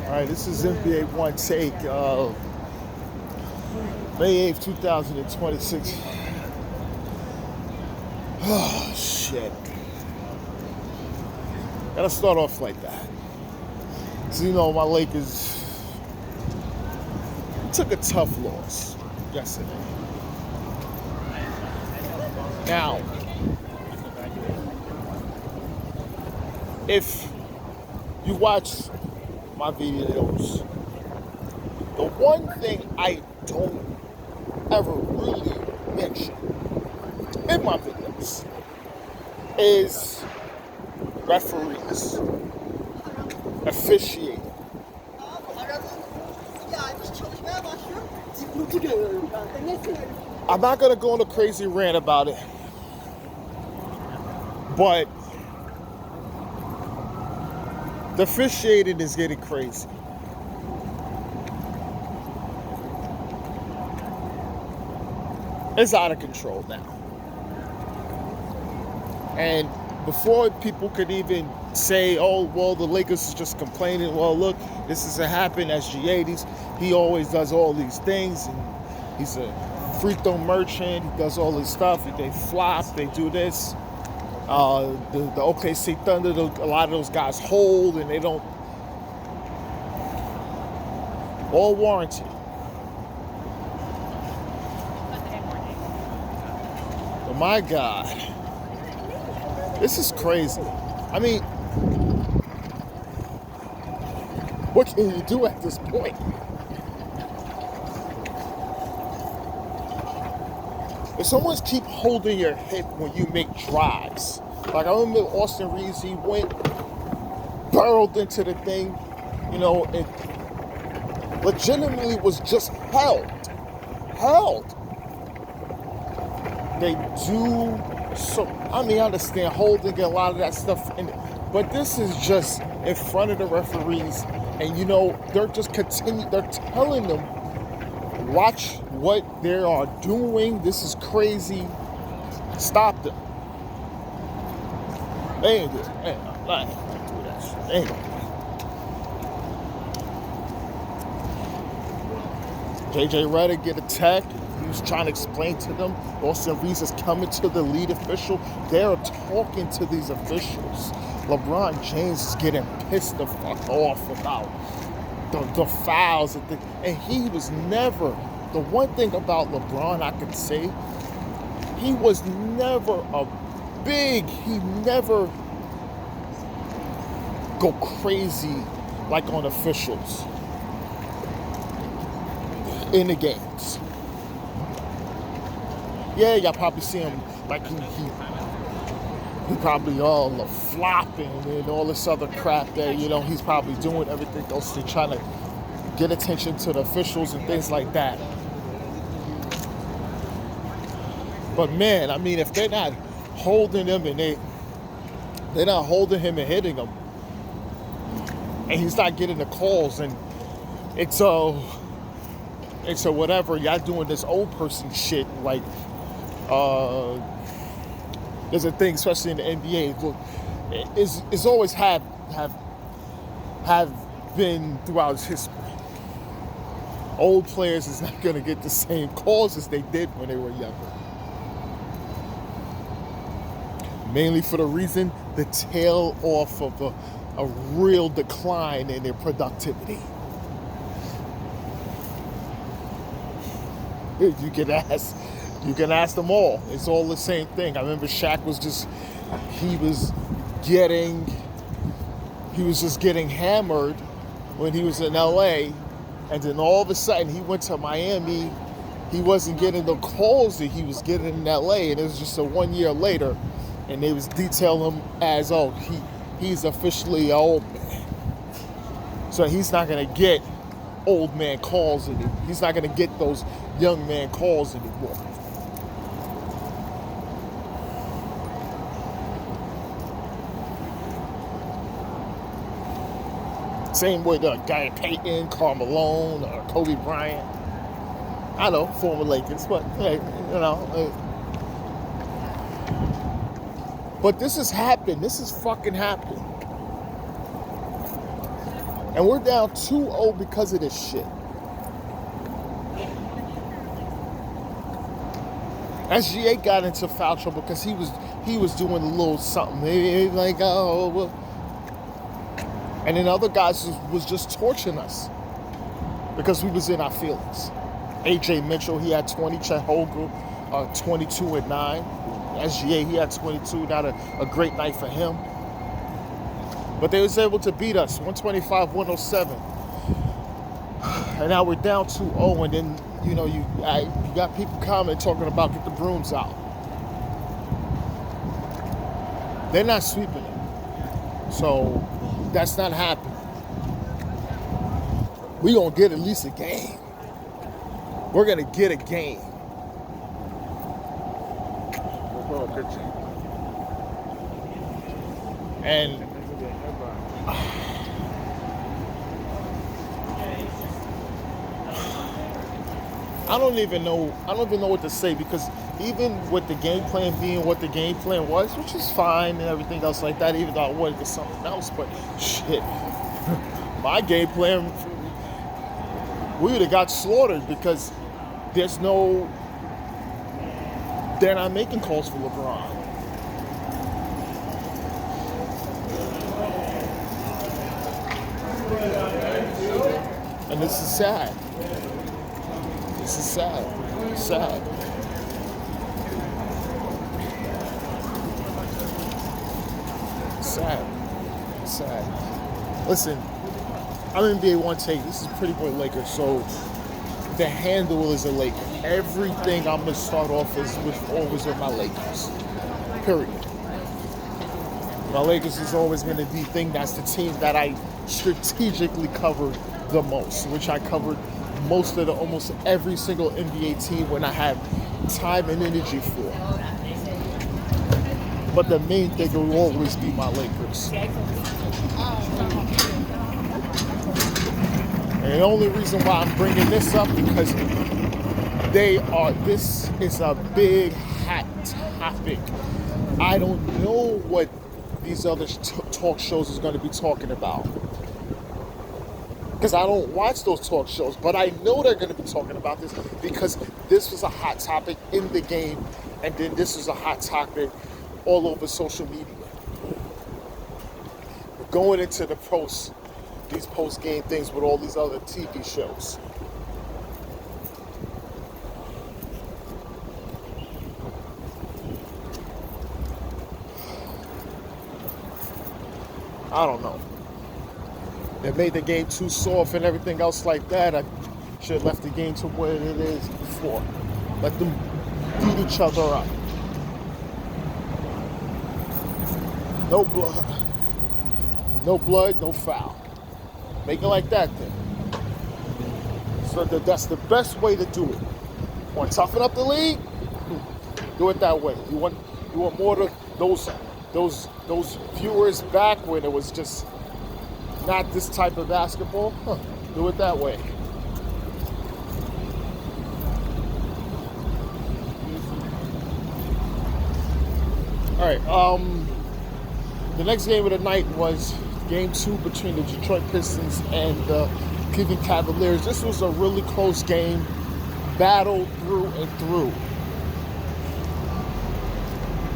All right, this is NBA Onetake, May 8th, 2026. Oh, shit. Gotta start off like that. So, my Lakers took a tough loss yesterday. Now, if you watch my videos, the one thing I don't ever really mention in my videos is referees, officiating. I'm not going to go on a crazy rant about it, but the officiating is getting crazy. It's out of control now. And before people could even say, oh, well, the Lakers is just complaining. Well, look, this hasn't happened. SG80s, he always does all these things. And he's a free throw merchant. He does all this stuff. They flop. They do this. The OKC Thunder, a lot of those guys hold, and they don't. All warranted. But my God, this is crazy. I mean, what can you do at this point? If someone's keep holding your hip when you make drives, like I remember Austin Reeves, he went, burrowed into the thing, it legitimately was just held. They do so, I understand holding a lot of that stuff, but this is just in front of the referees, and they're just they're telling them, watch what they are doing. This is crazy. Stop them. They ain't good. They ain't do that shit. They ain't gonna do that. JJ Redick get attacked. He was trying to explain to them. Austin Reeves is coming to the lead official. They're talking to these officials. LeBron James is getting pissed the fuck off about the fouls. And he was never, the one thing about LeBron I could say, he was never he never go crazy like on officials in the games. Yeah, y'all probably see him like he probably all the flopping and all this other crap that, he's probably doing everything else to try to get attention to the officials and things like that. But man, if they're not holding him and they're not holding him and hitting him, and he's not getting the calls, and it's a whatever, y'all doing this old person shit, like there's a thing, especially in the NBA, look, it's always have been throughout its history. Old players is not going to get the same calls as they did when they were younger. Mainly for the reason, the tail off of a real decline in their productivity. You can ask them all. It's all the same thing. I remember Shaq was just getting hammered when he was in LA, and then all of a sudden he went to Miami. He wasn't getting the calls that he was getting in LA, and it was just 1 year later, and they was detailing him as, he's officially an old man. So he's not gonna get old man calls anymore. He's not gonna get those young man calls anymore. Same with Gary Payton, Karl Malone, or Kobe Bryant. I know, former Lakers, but hey, but this has happened. This has fucking happened. And we're down 2-0 because of this shit. SGA got into foul trouble because he was doing a little something. He was like, oh, well. And then other guys was just torching us because we was in our feelings. AJ Mitchell, he had 20. Chet Holmgren, 22 and 9. SGA, he had 22. Not a great night for him. But they was able to beat us, 125-107. And now we're down 2-0, and then, you know, you got people commenting, talking about get the brooms out. They're not sweeping it. So that's not happening. We're going to get at least a game. We're going to get a game. And I don't even know what to say, because even with the game plan being what the game plan was, which is fine and everything else like that, even though I wanted to something else, but shit, my game plan, we would have got slaughtered because they're not making calls for LeBron. And this is sad. This is sad. Sad. Sad. Listen, I'm NBA Onetake. This is Pretty Boy Lakers, so the handle is a Laker. Everything I'm gonna start off is always with my Lakers. Period. My Lakers is always gonna be that's the team that I strategically covered the most, which I covered almost every single NBA team when I had time and energy for. But the main thing will always be my Lakers. And the only reason why I'm bringing this up because this is a big hot topic. I don't know what these other talk shows is going to be talking about, because I don't watch those talk shows, but I know they're going to be talking about this because this was a hot topic in the game, and then this was a hot topic all over social media. We're going into these post-game things with all these other TV shows. I don't know. They made the game too soft and everything else like that. I should have left the game to where it is before. Let them beat each other up. No blood. No blood, no foul. Make it like that then. So that's the best way to do it. Want to toughen up the league? Do it that way. You want more of those viewers back when it was just not this type of basketball? Do it that way. All right. The next game of the night was Game 2 between the Detroit Pistons and the Cleveland Cavaliers. This was a really close game, battle through and through.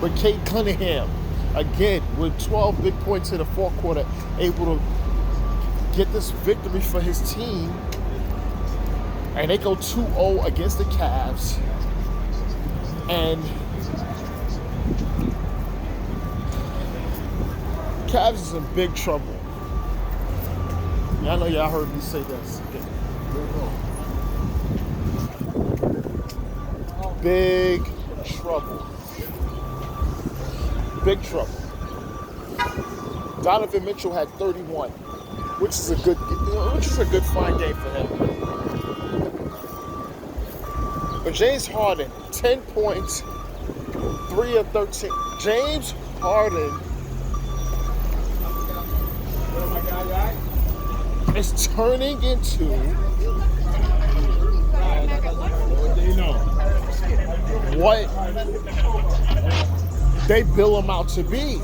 But Cade Cunningham, again, with 12 big points in the fourth quarter, able to get this victory for his team. And they go 2-0 against the Cavs. And Cavs is in big trouble. Yeah, I know y'all heard me say this. Big trouble. Big trouble. Donovan Mitchell had 31, which is a good fine game for him. But James Harden, 10 points, 3 of 13. James Harden is turning into what they bill him out to be.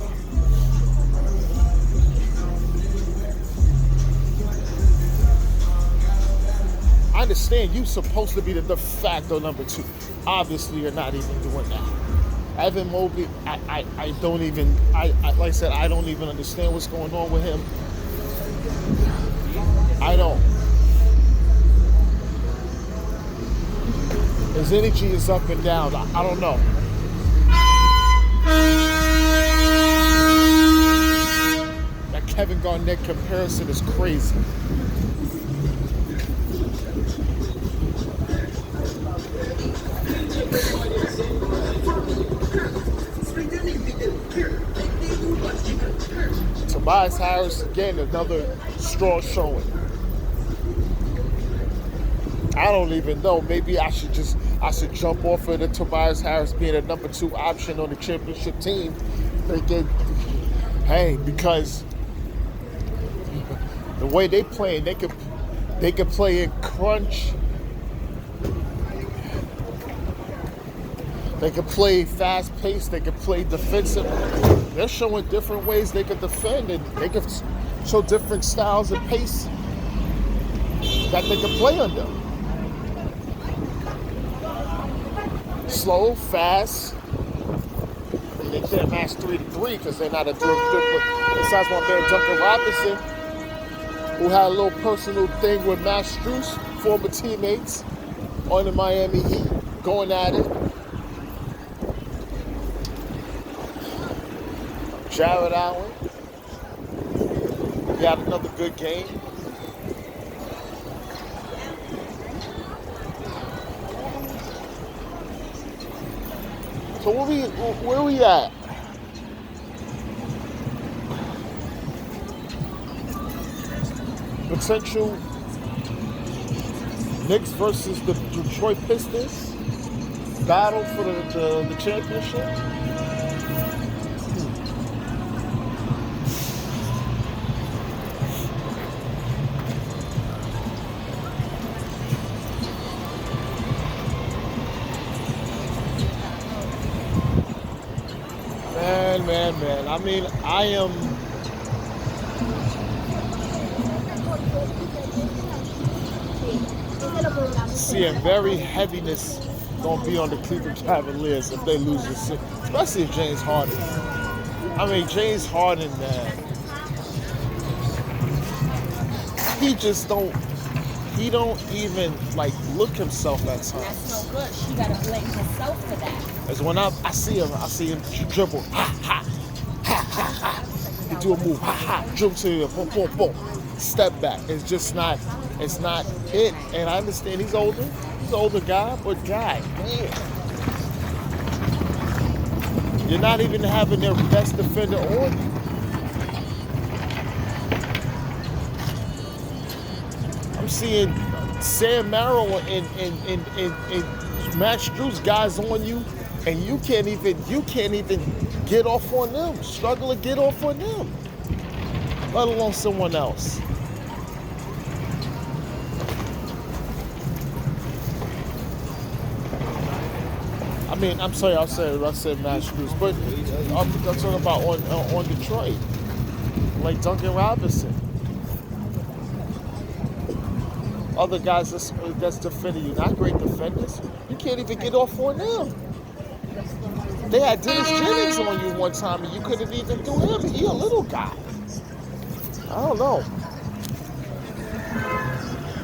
understand you're supposed to be the de facto number 2. Obviously, you're not even doing that. Evan Mobley, I don't even, like I said, I don't even understand what's going on with him. I don't. His energy is up and down. I don't know. That Kevin Garnett comparison is crazy. Tobias Harris, again, another strong showing. I don't even know. Maybe I should jump off of the Tobias Harris being a number 2 option on the championship team. Thinking, hey, because the way they play, they could play in crunch. They can play fast-paced. They can play defensive. They're showing different ways they can defend, and they can show different styles and pace that they can play under. Slow, fast. I mean, they can't match 3-3 because they're not a good. Besides my man Duncan Robinson, who had a little personal thing with Matt Strus, former teammates on the Miami Heat, going at it. Jared Allen, he had another good game. So where we at? Potential Knicks versus the Detroit Pistons battle for the championship. Man. I mean, I am seeing very heaviness gonna be on the Cleveland Cavaliers if they lose this series, especially if James Harden. I mean, James Harden, man, he don't even like look himself at times. That's no good. She gotta blame herself for that. As when I see him dribble, he do a move, dribble to you, boom, boom, boom, step back. It's just not, it's not it. And I understand he's older, guy, but man, you're not even having their best defender on you. I'm seeing Sam Merrill and Matt Strus guys on you, and you can't even get off on them. Struggle to get off on them, let alone someone else. I mean, I'm sorry, I said Matt Strus, but I'm talking about on Detroit, like Duncan Robinson. Other guys that's defending you, not great defenders. You can't even get off on them. They had Dennis Jennings on you one time, and you couldn't even do him. He a little guy. I don't know.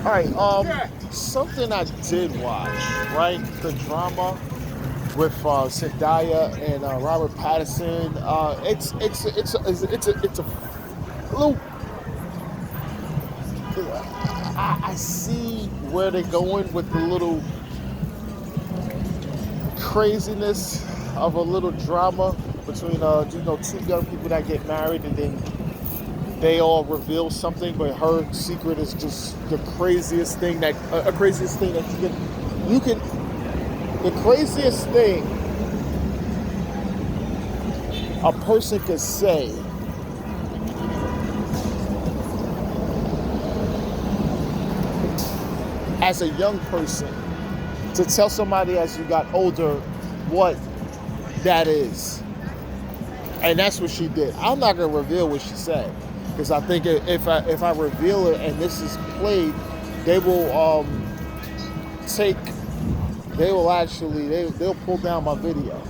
All right, something I did watch, right? The drama with Zendaya and Robert Pattinson. It's a little. I see where they're going with the little craziness of a little drama between two young people that get married, and then they all reveal something, but her secret is just the craziest thing that the craziest thing a person could say. As a young person, to tell somebody as you got older what that is. And that's what she did. I'm not gonna reveal what she said, because I think if I reveal it and this is played, they will take, they'll pull down my video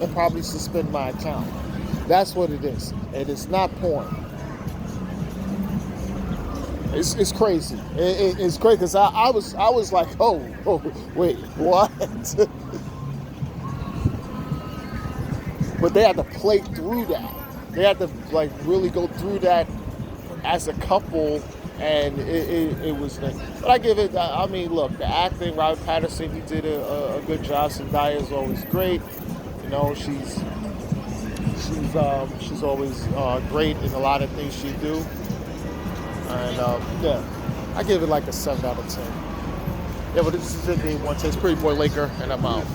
and probably suspend my account. That's what it is. And it's not porn. It's crazy. It's crazy because I was like, oh, wait, what? But they had to play through that. They had to like really go through that as a couple, and it was. But I give it. I mean, look, the acting. Robert Pattinson, he did a good job. Zendaya is always great. You know, she's always great in a lot of things she do. And yeah, I give it like a 7 out of 10. Yeah, but this is it, day one. It's Pretty Boy Laker, and I'm out.